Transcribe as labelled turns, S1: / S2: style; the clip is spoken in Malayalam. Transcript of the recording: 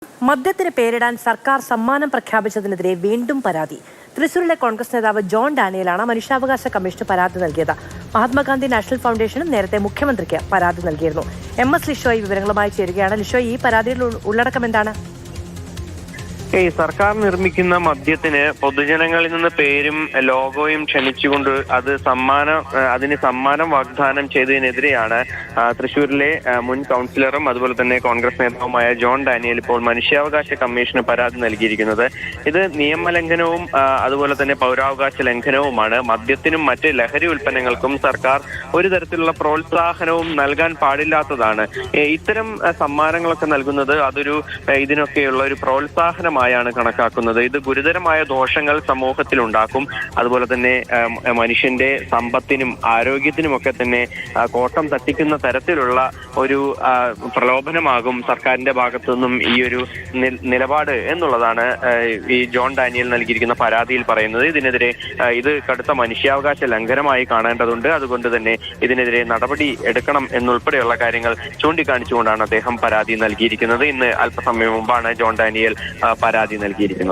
S1: മദ്യത്തിന് പേരിടാൻ സർക്കാർ സമ്മാനം പ്രഖ്യാപിച്ചതിനെതിരെ വീണ്ടും പരാതി. തൃശൂരിലെ കോൺഗ്രസ് നേതാവ് ജോൺ ഡാനിയലാണ് മനുഷ്യാവകാശ കമ്മീഷന് പരാതി നൽകിയത്. മഹാത്മാഗാന്ധി നാഷണൽ ഫൗണ്ടേഷനും നേരത്തെ മുഖ്യമന്ത്രിക്ക് പരാതി നൽകിയിരുന്നു. MS ലിഷോയ് വിവരങ്ങളുമായി ചേരുകയാണ്. ലിഷോയ്, ഈ പരാതിയുടെ ഉള്ളടക്കം എന്താണ്?
S2: സർക്കാർ നിർമ്മിക്കുന്ന മദ്യത്തിന് പൊതുജനങ്ങളിൽ നിന്ന് പേരും ലോഗോയും ക്ഷണിച്ചുകൊണ്ട് അതിന് സമ്മാനം വാഗ്ദാനം ചെയ്തതിനെതിരെയാണ് തൃശൂരിലെ മുൻ കൗൺസിലറും അതുപോലെ തന്നെ കോൺഗ്രസ് നേതാവുമായ ജോൺ ഡാനിയൽ ഇപ്പോൾ മനുഷ്യാവകാശ കമ്മീഷന് പരാതി നൽകിയിരിക്കുന്നത്. ഇത് നിയമലംഘനവും അതുപോലെ തന്നെ പൗരാവകാശ ലംഘനവുമാണ്. മദ്യത്തിനും മറ്റ് ലഹരി ഉൽപ്പന്നങ്ങൾക്കും സർക്കാർ ഒരു തരത്തിലുള്ള പ്രോത്സാഹനവും നൽകാൻ പാടില്ലാത്തതാണ്. ഇത്തരം സമ്മാനങ്ങളൊക്കെ നൽകുന്നത് ഇതിനൊക്കെയുള്ള ഒരു പ്രോത്സാഹനമാണ് കണക്കാക്കുന്നത്. ഇത് ഗുരുതരമായ ദോഷങ്ങൾ സമൂഹത്തിൽ ഉണ്ടാക്കും. അതുപോലെ തന്നെ മനുഷ്യന്റെ സമ്പത്തിനും ആരോഗ്യത്തിനും ഒക്കെ തന്നെ കോട്ടം തട്ടിക്കുന്ന തരത്തിലുള്ള ഒരു പ്രലോഭനമാകും സർക്കാരിന്റെ ഭാഗത്തു നിന്നും ഈ ഒരു നിലപാട് എന്നുള്ളതാണ് ഈ ജോൺ ഡാനിയൽ നൽകിയിരിക്കുന്ന പരാതിയിൽ പറയുന്നത്. ഇതിനെതിരെ ഇത് കടുത്ത മനുഷ്യാവകാശ ലംഘനമായി കാണേണ്ടതുണ്ട്. അതുകൊണ്ട് തന്നെ ഇതിനെതിരെ നടപടി എടുക്കണം എന്നുൾപ്പെടെയുള്ള കാര്യങ്ങൾ ചൂണ്ടിക്കാണിച്ചുകൊണ്ടാണ് അദ്ദേഹം പരാതി നൽകിയിരിക്കുന്നത്. ഇന്ന് അല്പസമയം മുമ്പാണ് ജോൺ ഡാനിയൽ പരാതി നൽകിയിരിക്കുന്നത്.